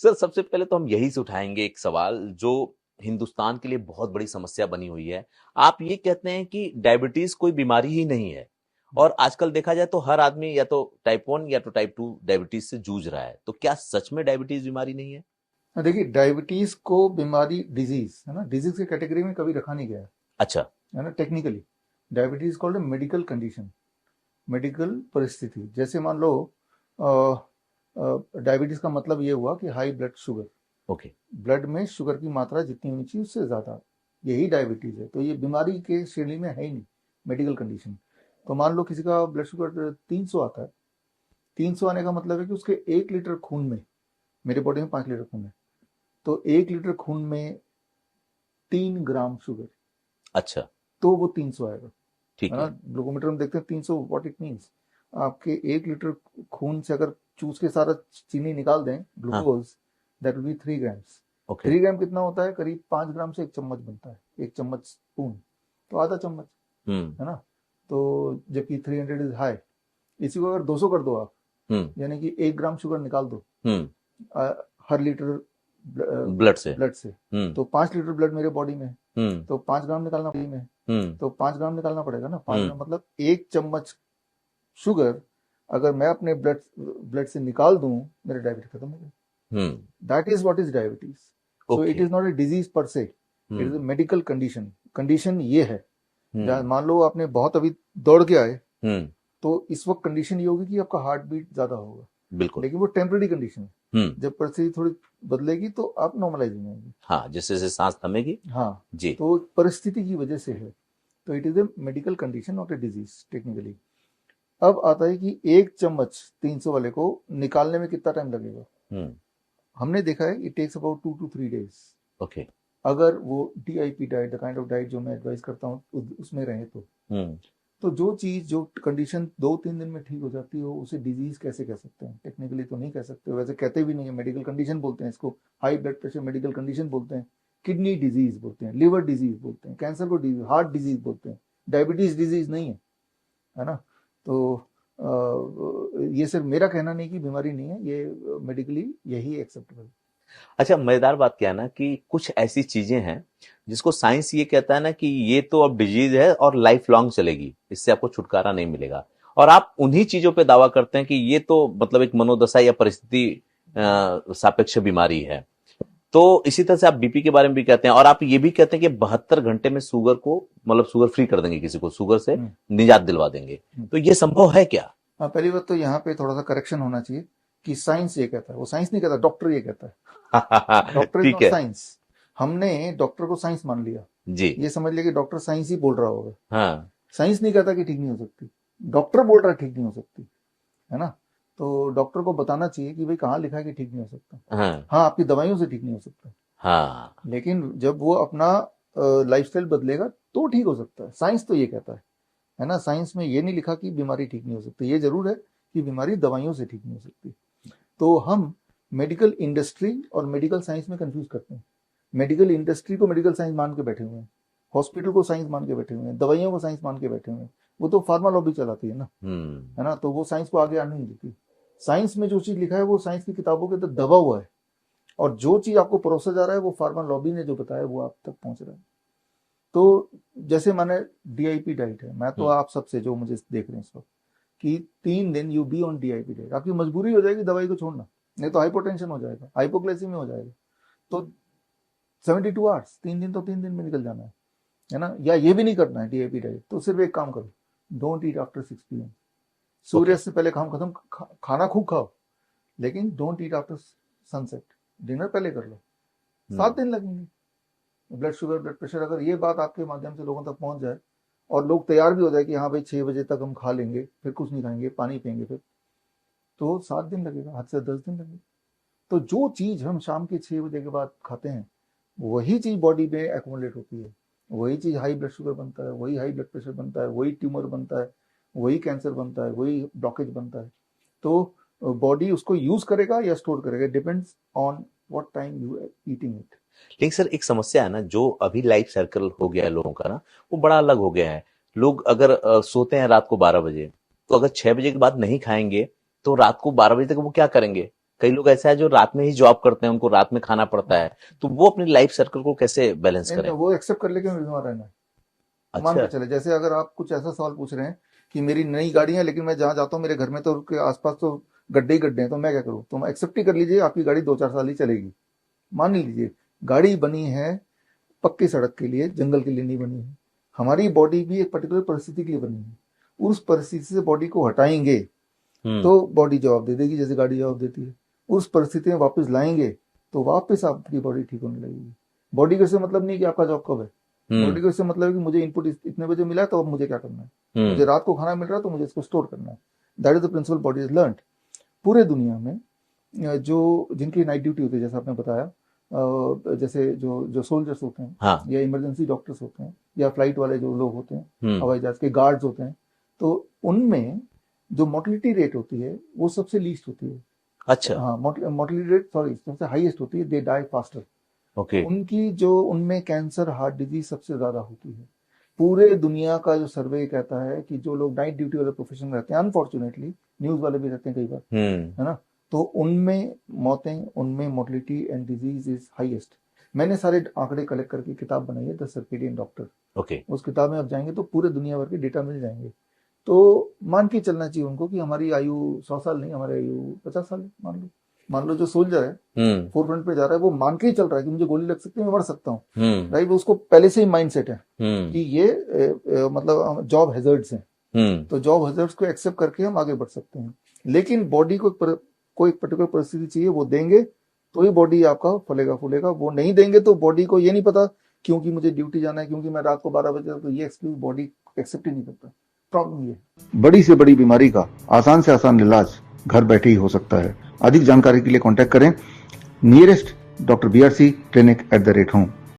Sir सबसे पहले तो हम यही से उठाएंगे एक सवाल जो हिंदुस्तान के लिए बहुत बड़ी समस्या बनी हुई है। आप ये कहते हैं कि डायबिटीज कोई बीमारी ही नहीं है, और आजकल देखा जाए तो हर आदमी या तो टाइप 1 या तो टाइप 2 डायबिटीज से जूझ रहा है, तो क्या सच में डायबिटीज बीमारी नहीं है? देखिए, डायबिटीज को बीमारी, डिजीज है ना, डिजीज की कैटेगरी में कभी रखा नहीं गया अच्छा। है ना। Technically diabetes called medical condition, medical परिस्थिति। जैसे मान लो डायबिटीज का मतलब ये हुआ कि high blood sugar, okay. Blood में शुगर की मात्रा जितनी होनी चाहिए उससे ज्यादा, यही डायबिटीज है। तो ये बीमारी के श्रेणी में है ही नहीं, मेडिकल कंडीशन। तो मान लो किसी का ब्लड शुगर 300 आता है, 300 आने का मतलब है कि उसके 1 लीटर खून में, मेरे बॉडी में 5 लीटर खून है, तो 1 लीटर खून में 3 ग्राम शुगर, अच्छा। तो वो 300 आएगा, ठीक है ना। है। ग्लूकोमीटर में देखते हैं 300, व्हाट इट मीन्स, आपके 1 लीटर खून से अगर चूस के सारा चीनी निकाल दें, हाँ। Glucose, that will be 3 grams. Okay. 3 ग्राम कितना होता है? करीब 5 ग्राम से 1 चम्मच बनता है, 1 चम्मच स्पून, तो आधा चम्मच, हम्म। है ना। तो जबकि 300 इज हाई, इसी को अगर 200 कर दो आप, हम्म। यानी कि 1 ग्राम शुगर निकाल दो हम्म। हर लीटर ब्लड से। ब्लड से, हम्म। तो 5 लीटर ब्लड मेरे बॉडी में है, हम्म। तो 5 ग्राम निकालना बॉडी में है, हम्म। तो 5 ग्राम निकालना पड़ेगा ना। 5 ग्राम हम्म। मतलब 1 चम्मच शुगर अगर मैं अपने ब्लड ब्लड से निकाल दूं, मेरे डायबिटीज खत्म हो गया। Hmm. That is what is diabetes. So it okay. Is not a disease per se, it is hmm. A medical condition. Condition ये है, जहाँ हम्म। मान लो आपने बहुत अभी दौड़ के आए, हम्म। तो इस वक्त कंडीशन ये होगी कि आपका हार्ट बीट ज्यादा होगा, बिल्कुल। लेकिन वो टेम्पररी कंडीशन है। हम्म। जब परिस्थिति थोड़ी बदलेगी तो आप नॉर्मलाइज हो जाएंगे। हाँ, जैसे जैसे सांस थमेगी। हाँ, जी। तो परिस्थिति की वजह से है। तो it is a medical condition, not a disease technically. अब आता है कि 1 चम्मच 300 वाले को निकालने में कितना टाइम लगेगा। हम्म। हमने देखा है it takes about 2 to 3 days, okay. अगर वो DIP diet, the kind of diet जो मैं एडवाइस करता हूँ उसमें रहे तो। हम्म। तो जो चीज, जो कंडीशन 2-3 दिन में ठीक हो जाती हो, उसे डिजीज कैसे कह सकते हैं? टेक्निकली तो नहीं कह सकते, वैसे कहते भी नहीं है, मेडिकल कंडीशन बोलते हैं इसको। High blood pressure medical condition बोलते हैं, किडनी डिजीज बोलते हैं, लिवर डिजीज बोलते हैं, कैंसर को डिजीज, हार्ट डिजीज बोलते हैं। डायबिटीज डिजीज नहीं है, है ना। तो ये सिर्फ मेरा कहना नहीं कि बीमारी नहीं है, ये मेडिकली यही एक्सेप्टेबल। अच्छा, मजेदार बात क्या है ना कि कुछ ऐसी चीजें हैं जिसको साइंस ये कहता है ना कि ये तो अब डिजीज है और लाइफ लॉन्ग चलेगी, इससे आपको छुटकारा नहीं मिलेगा, और आप उन्हीं चीजों पे दावा करते हैं कि ये तो मतलब एक मनोदशा या परिस्थिति सापेक्ष बीमारी है। तो इसी तरह से आप बीपी के बारे में भी कहते हैं, और आप ये भी कहते हैं कि 72 घंटे में शुगर को मतलब शुगर फ्री कर देंगे, किसी को शुगर से निजात दिलवा देंगे। तो ये संभव है क्या? पहली बात तो यहाँ पे थोड़ा सा करेक्शन होना चाहिए कि साइंस ये कहता है, वो साइंस नहीं कहता, डॉक्टर ये कहता है। डॉक्टर इज ठीक नॉट है। साइंस। हमने डॉक्टर को साइंस मान लिया, जी। ये समझ लिया कि डॉक्टर साइंस ही बोल रहा होगा। हाँ। साइंस नहीं कहता कि ठीक नहीं हो सकती, डॉक्टर बोल रहा है ठीक नहीं हो सकती, है ना। तो डॉक्टर को बताना चाहिए कि भाई कहाँ लिखा है कि ठीक नहीं हो सकता। हाँ। हाँ, आपकी दवाइयों से ठीक नहीं हो सकता, हाँ। लेकिन जब वो अपना लाइफस्टाइल बदलेगा तो ठीक हो सकता है। साइंस तो ये कहता है ना। साइंस में ये नहीं लिखा कि बीमारी ठीक नहीं हो सकती, ये जरूर है कि बीमारी दवाइयों से ठीक नहीं हो सकती। तो हम मेडिकल इंडस्ट्री और मेडिकल साइंस में कंफ्यूज करते हैं। मेडिकल इंडस्ट्री को मेडिकल साइंस मान के बैठे हुए हैं, हॉस्पिटल को साइंस मान के बैठे हुए हैं, दवाइयों को साइंस मान के बैठे हुए हैं। वो तो फार्मा लॉबी चलाती है ना, है ना। तो वो साइंस को आगे आने नहीं देती। साइंस में जो चीज लिखा है वो साइंस की किताबों के अंदर दबा हुआ है, और जो चीज आपको परोसा जा रहा है वो फार्मा लॉबी ने जो बताया वो आप तक पहुंच रहा है। तो जैसे माने DIP डाइट है, मैं तो आप सबसे जो मुझे देख रहे हैं इस वक्त, कि 3 दिन you be on DIP diet, आपकी मजबूरी हो जाएगी दवाई को छोड़ना, नहीं तो हाइपोटेंशन हो जाएगा, हाइपोग्लाइसीमिया हो जाएगा। तो 72 आवर्स, 3 दिन, तो 3 दिन में निकल जाना है ना। या ये भी नहीं करना है DIP डाइट, तो सिर्फ एक काम करो, डोंट ईट आफ्टर 6 PM। सूर्य से पहले काम खत्म, खाना खूब खाओ, लेकिन don't eat after sunset, dinner पहले कर लो। 7 दिन लगेंगे। ब्लड शुगर, ब्लड प्रेशर, अगर ये बात आपके माध्यम से लोगों तक पहुंच जाए और लोग तैयार भी हो जाए कि हाँ भाई 6 बजे तक हम खा लेंगे, फिर कुछ नहीं खाएंगे, पानी पियेंगे, फिर तो 7 दिन लगेगा, हद से 10 दिन लगेगा। तो जो चीज हम शाम के 6 बजे के बाद खाते हैं, वही चीज बॉडी में एक्यूमुलेट होती है, वही चीज हाई ब्लड शुगर बनता है, वही हाई ब्लड प्रेशर बनता है, वही ट्यूमर बनता है, वही कैंसर बनता है, वही ब्लॉकेज बनता है। तो बॉडी उसको यूज करेगा या स्टोर करेगा, depends on what time you are eating it. लेकिन सर एक समस्या है ना, जो अभी लाइफ सर्कल हो गया है लोगों का ना, वो बड़ा अलग हो गया है। लोग अगर सोते हैं रात को 12 बजे, तो अगर 6 बजे के बाद नहीं खाएंगे तो रात को 12 बजे तक वो क्या करेंगे? कई लोग ऐसा है जो रात में ही जॉब करते हैं, उनको रात में खाना पड़ता है, तो वो अपनी लाइफ सर्कल को कैसे बैलेंस नहीं, करें? वो एक्सेप्ट कर ले कि हमें बीमार रहना है। मान के अच्छा। चले, जैसे अगर आप कुछ ऐसा सवाल पूछ रहे हैं कि मेरी नई गाड़ी है लेकिन मैं जहाँ जाता हूँ मेरे घर में तो के आसपास तो गड्ढे ही गड्ढे हैं, तो मैं क्या करूँ? तो एक्सेप्ट ही कर लीजिए आपकी गाड़ी 2-4 साल ही चलेगी। मान लीजिए गाड़ी बनी है पक्की सड़क के लिए, जंगल के लिए नहीं बनी है। हमारी बॉडी भी एक पर्टिकुलर परिस्थिति के लिए बनी है। उस परिस्थिति से बॉडी को हटाएंगे तो बॉडी जवाब दे देगी, जैसे गाड़ी जवाब देती है। उस परिस्थिति में वापस लाएंगे तो वापस आपकी बॉडी ठीक होने लगेगी। बॉडी को इससे मतलब नहीं कि आपका जॉब कब है। बॉडी को इससे मतलब है कि मुझे इनपुट इतने बजे मिला है तो अब मुझे क्या करना है। मुझे रात को खाना मिल रहा है तो मुझे इसको स्टोर करना है। That is the principle body is learned. पूरे दुनिया में जो जिनकी नाइट ड्यूटी होती है, जैसे आपने बताया, जैसे जो सोल्जर्स होते हैं, हाँ। या इमरजेंसी डॉक्टर्स होते हैं, या फ्लाइट वाले जो लोग होते हैं, हवाई जहाज के गार्ड्स होते हैं, तो उनमें जो मोर्टिलिटी रेट होती है वो सबसे लीस्ट होती है। अच्छा। हाँ, मोर्टिलिटी रेट सबसे हाईएस्ट होती है। They die faster. ओके। उनकी जो उनमें कैंसर, हार्ट डिजीज सबसे ज्यादा होती है। पूरे दुनिया का जो सर्वे कहता है कि जो लोग नाइट ड्यूटी वाले प्रोफेशन में रहते हैं, अनफॉर्चुनेटली न्यूज वाले भी रहते हैं कई बार, है ना, तो उनमें मौतें, उनमें mortality and disease is highest. मैंने सारे आंकड़े कलेक्ट करके किताब बनाई है, द सर्केडियन डॉक्टर। ओके। उस किताब में आप जाएंगे तो पूरे दुनिया भर के डेटा मिल जाएंगे। तो मान के चलना चाहिए उनको कि हमारी आयु 100 साल नहीं, हमारी आयु 50 साल है। मान लो जो सोल्जर है फोरफ्रंट पे जा रहा है, वो मान के ही चल रहा है कि मुझे गोली लग सकती है, मैं मर सकता हूँ, राइट। उसको पहले से ही माइंडसेट है कि ये मतलब जॉब हैजर्ड्स हैं, तो जॉब हैजर्ड्स को एक्सेप्ट करके हम आगे बढ़ सकते हैं। लेकिन बॉडी को कोई पर्टिकुलर परिस्थिति चाहिए, वो देंगे तो ही बॉडी आपका फलेगा फूलेगा। वो नहीं देंगे तो बॉडी को ये नहीं पता क्योंकि मुझे ड्यूटी जाना है, क्योंकि मैं रात को 12 बजे, तो ये एक्सक्यूज बॉडी एक्सेप्ट ही नहीं करता। प्रॉब्लम ये बड़ी से बड़ी बीमारी का आसान से आसान इलाज घर बैठे ही हो सकता है। अधिक जानकारी के लिए कांटेक्ट करें nearest doctor BRC clinic @home।